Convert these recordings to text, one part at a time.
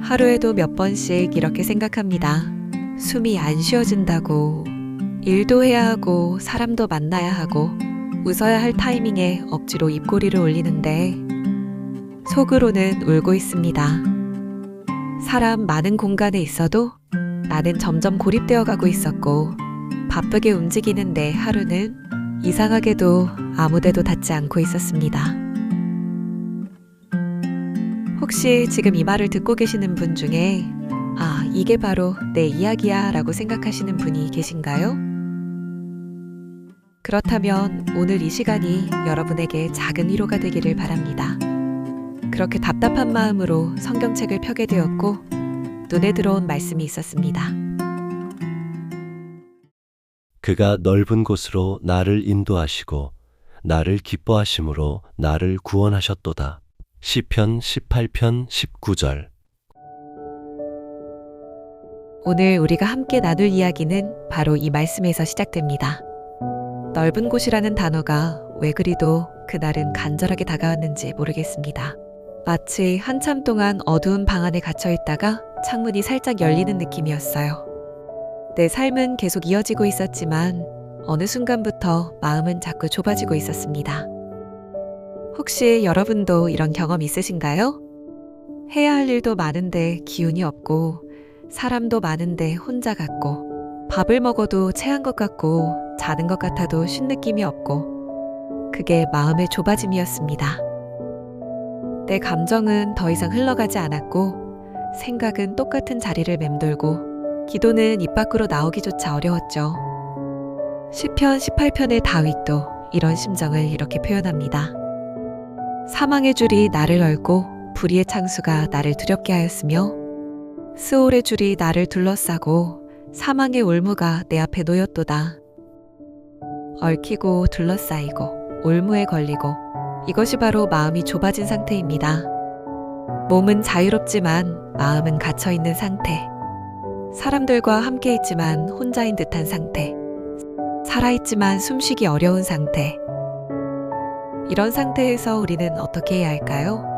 하루에도 몇 번씩 이렇게 생각합니다. 숨이 안 쉬어진다고, 일도 해야 하고, 사람도 만나야 하고, 웃어야 할 타이밍에 억지로 입꼬리를 올리는데, 속으로는 울고 있습니다. 사람 많은 공간에 있어도 나는 점점 고립되어 가고 있었고, 바쁘게 움직이는 내 하루는 이상하게도 아무데도 닿지 않고 있었습니다. 혹시 지금 이 말을 듣고 계시는 분 중에 이게 바로 내 이야기야 라고 생각하시는 분이 계신가요? 그렇다면 오늘 이 시간이 여러분에게 작은 위로가 되기를 바랍니다. 그렇게 답답한 마음으로 성경책을 펴게 되었고 눈에 들어온 말씀이 있었습니다. 그가 넓은 곳으로 나를 인도하시고 나를 기뻐하심으로 나를 구원하셨도다. 시편 18편 19절. 오늘 우리가 함께 나눌 이야기는 바로 이 말씀에서 시작됩니다. 넓은 곳이라는 단어가 왜 그리도 그날은 간절하게 다가왔는지 모르겠습니다. 마치 한참 동안 어두운 방 안에 갇혀 있다가 창문이 살짝 열리는 느낌이었어요. 내 삶은 계속 이어지고 있었지만 어느 순간부터 마음은 자꾸 좁아지고 있었습니다. 혹시 여러분도 이런 경험 있으신가요? 해야 할 일도 많은데 기운이 없고 사람도 많은데 혼자 같고 밥을 먹어도 체한 것 같고 자는 것 같아도 쉰 느낌이 없고 그게 마음의 좁아짐이었습니다. 내 감정은 더 이상 흘러가지 않았고 생각은 똑같은 자리를 맴돌고 기도는 입 밖으로 나오기조차 어려웠죠. 시편 18편의 다윗도 이런 심정을 이렇게 표현합니다. 사망의 줄이 나를 얽고 불의의 창수가 나를 두렵게 하였으며 스올의 줄이 나를 둘러싸고 사망의 올무가 내 앞에 놓였도다. 얽히고 둘러싸이고 올무에 걸리고 이것이 바로 마음이 좁아진 상태입니다. 몸은 자유롭지만 마음은 갇혀있는 상태. 사람들과 함께 있지만 혼자인 듯한 상태. 살아있지만 숨쉬기 어려운 상태. 이런 상태에서 우리는 어떻게 해야 할까요?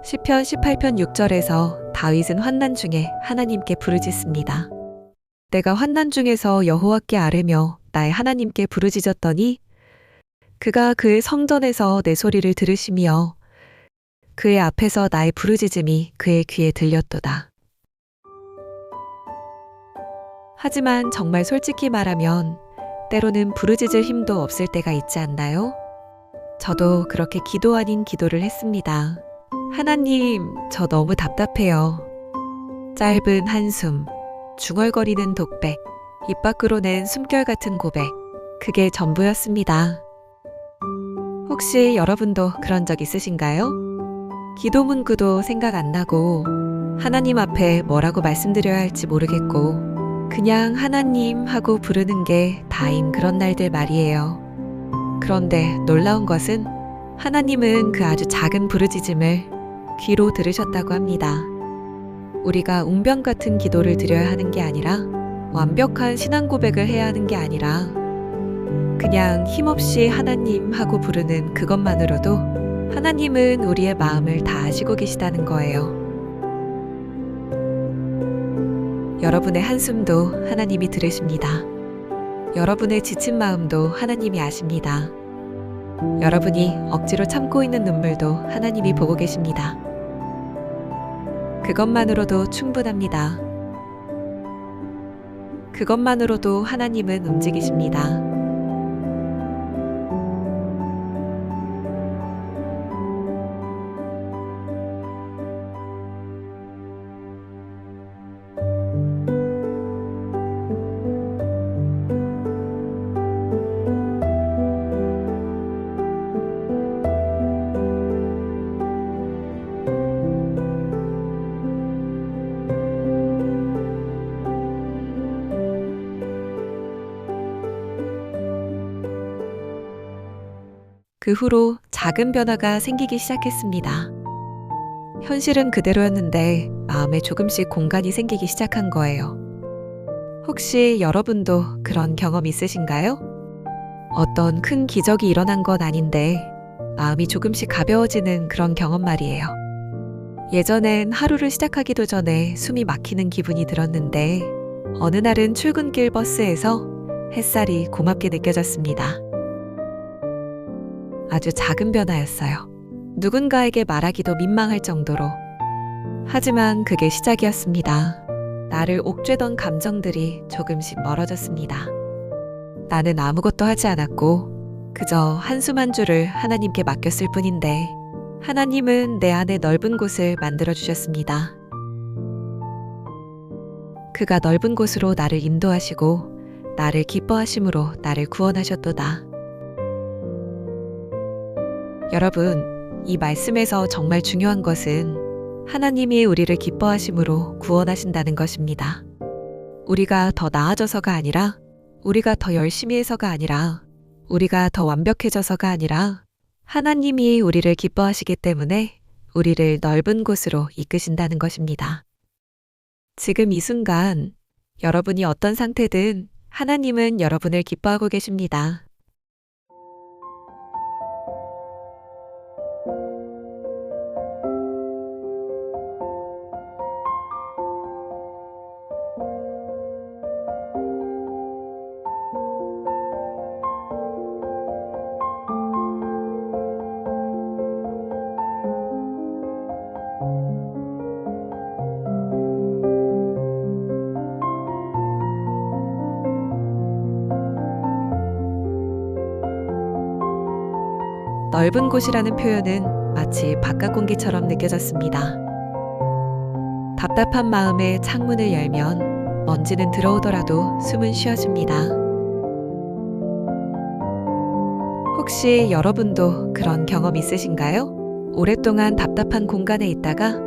시편 18편 6절에서 다윗은 환난 중에 하나님께 부르짖습니다. 내가 환난 중에서 여호와께 아뢰며 나의 하나님께 부르짖었더니 그가 그의 성전에서 내 소리를 들으시며 그의 앞에서 나의 부르짖음이 그의 귀에 들렸도다. 하지만 정말 솔직히 말하면 때로는 부르짖을 힘도 없을 때가 있지 않나요? 저도 그렇게 기도 아닌 기도를 했습니다. 하나님, 저 너무 답답해요. 짧은 한숨, 중얼거리는 독백, 입 밖으로 낸 숨결 같은 고백, 그게 전부였습니다. 혹시 여러분도 그런 적 있으신가요? 기도 문구도 생각 안 나고 하나님 앞에 뭐라고 말씀드려야 할지 모르겠고 그냥 하나님 하고 부르는 게 다인 그런 날들 말이에요. 그런데 놀라운 것은 하나님은 그 아주 작은 부르짖음을 귀로 들으셨다고 합니다. 우리가 웅변 같은 기도를 드려야 하는 게 아니라 완벽한 신앙 고백을 해야 하는 게 아니라 그냥 힘없이 하나님 하고 부르는 그것만으로도 하나님은 우리의 마음을 다 아시고 계시다는 거예요. 여러분의 한숨도 하나님이 들으십니다. 여러분의 지친 마음도 하나님이 아십니다. 여러분이 억지로 참고 있는 눈물도 하나님이 보고 계십니다. 그것만으로도 충분합니다. 그것만으로도 하나님은 움직이십니다. 그 후로 작은 변화가 생기기 시작했습니다. 현실은 그대로였는데 마음에 조금씩 공간이 생기기 시작한 거예요. 혹시 여러분도 그런 경험 있으신가요? 어떤 큰 기적이 일어난 건 아닌데 마음이 조금씩 가벼워지는 그런 경험 말이에요. 예전엔 하루를 시작하기도 전에 숨이 막히는 기분이 들었는데 어느 날은 출근길 버스에서 햇살이 고맙게 느껴졌습니다. 아주 작은 변화였어요. 누군가에게 말하기도 민망할 정도로. 하지만 그게 시작이었습니다. 나를 옥죄던 감정들이 조금씩 멀어졌습니다. 나는 아무것도 하지 않았고 그저 한숨 한 줄을 하나님께 맡겼을 뿐인데 하나님은 내 안에 넓은 곳을 만들어 주셨습니다. 그가 넓은 곳으로 나를 인도하시고 나를 기뻐하심으로 나를 구원하셨도다. 여러분, 이 말씀에서 정말 중요한 것은 하나님이 우리를 기뻐하심으로 구원하신다는 것입니다. 우리가 더 나아져서가 아니라, 우리가 더 열심히 해서가 아니라, 우리가 더 완벽해져서가 아니라 하나님이 우리를 기뻐하시기 때문에 우리를 넓은 곳으로 이끄신다는 것입니다. 지금 이 순간 여러분이 어떤 상태든 하나님은 여러분을 기뻐하고 계십니다. 넓은 곳이라는 표현은 마치 바깥 공기처럼 느껴졌습니다. 답답한 마음에 창문을 열면 먼지는 들어오더라도 숨은 쉬어집니다. 혹시 여러분도 그런 경험 있으신가요? 오랫동안 답답한 공간에 있다가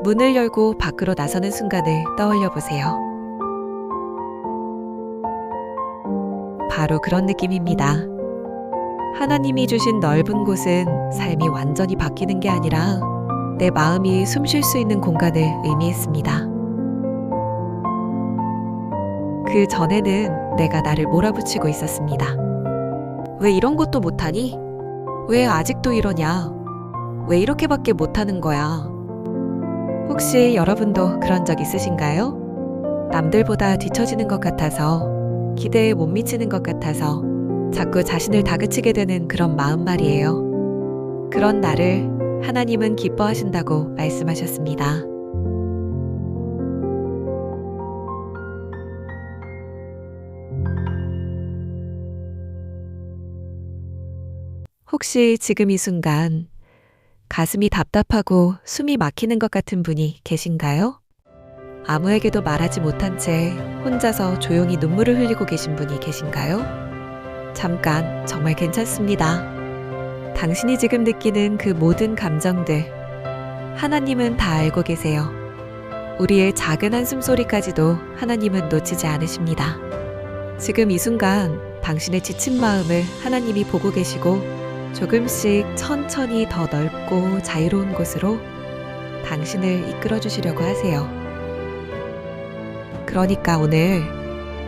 문을 열고 밖으로 나서는 순간을 떠올려 보세요. 바로 그런 느낌입니다. 하나님이 주신 넓은 곳은 삶이 완전히 바뀌는 게 아니라 내 마음이 숨 쉴 수 있는 공간을 의미했습니다. 그 전에는 내가 나를 몰아붙이고 있었습니다. 왜 이런 것도 못하니? 왜 아직도 이러냐? 왜 이렇게밖에 못하는 거야? 혹시 여러분도 그런 적 있으신가요? 남들보다 뒤처지는 것 같아서, 기대에 못 미치는 것 같아서 자꾸 자신을 다그치게 되는 그런 마음 말이에요. 그런 나를 하나님은 기뻐하신다고 말씀하셨습니다. 혹시 지금 이 순간 가슴이 답답하고 숨이 막히는 것 같은 분이 계신가요? 아무에게도 말하지 못한 채 혼자서 조용히 눈물을 흘리고 계신 분이 계신가요? 잠깐, 정말 괜찮습니다. 당신이 지금 느끼는 그 모든 감정들, 하나님은 다 알고 계세요. 우리의 작은 한숨 소리까지도 하나님은 놓치지 않으십니다. 지금 이 순간 당신의 지친 마음을 하나님이 보고 계시고 조금씩 천천히 더 넓고 자유로운 곳으로 당신을 이끌어 주시려고 하세요. 그러니까 오늘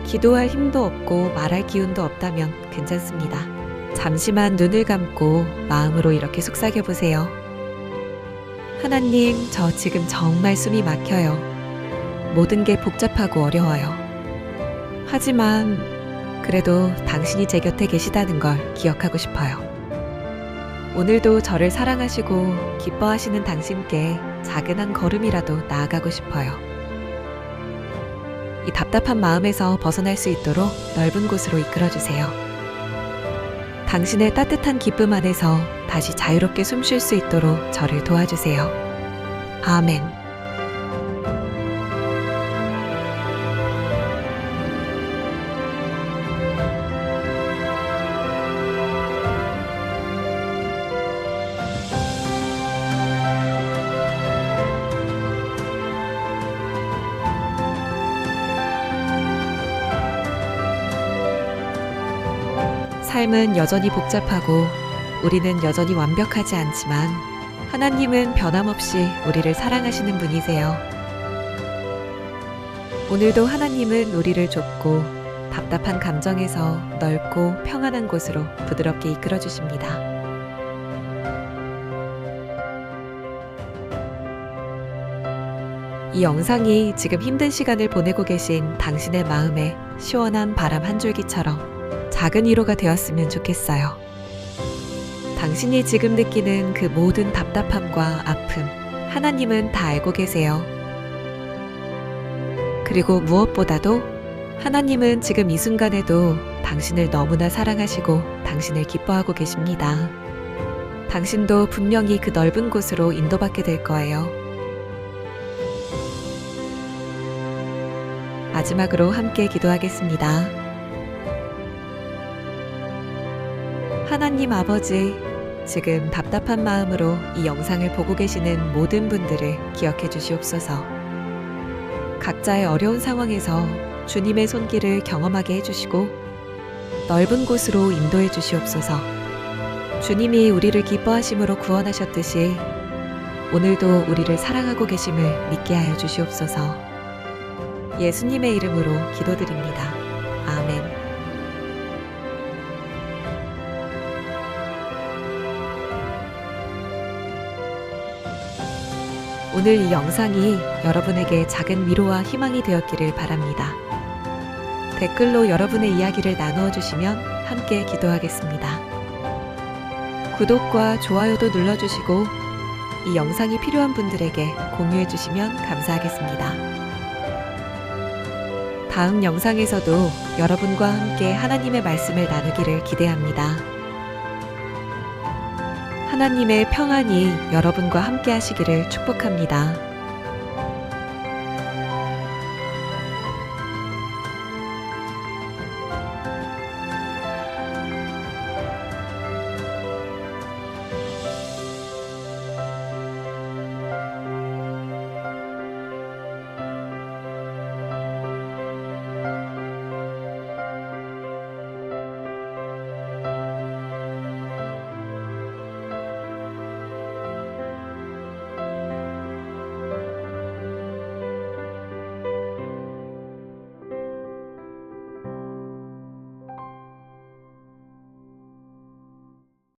기도할 힘도 없고 말할 기운도 없다면 괜찮습니다. 잠시만 눈을 감고 마음으로 이렇게 속삭여 보세요. 하나님, 저 지금 정말 숨이 막혀요. 모든 게 복잡하고 어려워요. 하지만 그래도 당신이 제 곁에 계시다는 걸 기억하고 싶어요. 오늘도 저를 사랑하시고 기뻐하시는 당신께 작은 한 걸음이라도 나아가고 싶어요. 이 답답한 마음에서 벗어날 수 있도록 넓은 곳으로 이끌어주세요. 당신의 따뜻한 기쁨 안에서 다시 자유롭게 숨 쉴 수 있도록 저를 도와주세요. 아멘. 삶은 여전히 복잡하고 우리는 여전히 완벽하지 않지만 하나님은 변함없이 우리를 사랑하시는 분이세요. 오늘도 하나님은 우리를 좁고 답답한 감정에서 넓고 평안한 곳으로 부드럽게 이끌어 주십니다. 이 영상이 지금 힘든 시간을 보내고 계신 당신의 마음에 시원한 바람 한 줄기처럼 작은 위로가 되었으면 좋겠어요. 당신이 지금 느끼는 그 모든 답답함과 아픔, 하나님은 다 알고 계세요. 그리고 무엇보다도 하나님은 지금 이 순간에도 당신을 너무나 사랑하시고 당신을 기뻐하고 계십니다. 당신도 분명히 그 넓은 곳으로 인도받게 될 거예요. 마지막으로 함께 기도하겠습니다. 하나님 아버지, 지금 답답한 마음으로 이 영상을 보고 계시는 모든 분들을 기억해 주시옵소서. 각자의 어려운 상황에서 주님의 손길을 경험하게 해주시고 넓은 곳으로 인도해 주시옵소서. 주님이 우리를 기뻐하심으로 구원하셨듯이 오늘도 우리를 사랑하고 계심을 믿게 하여 주시옵소서. 예수님의 이름으로 기도드립니다. 아멘. 오늘 이 영상이 여러분에게 작은 위로와 희망이 되었기를 바랍니다. 댓글로 여러분의 이야기를 나누어 주시면 함께 기도하겠습니다. 구독과 좋아요도 눌러주시고 이 영상이 필요한 분들에게 공유해 주시면 감사하겠습니다. 다음 영상에서도 여러분과 함께 하나님의 말씀을 나누기를 기대합니다. 하나님의 평안이 여러분과 함께 하시기를 축복합니다.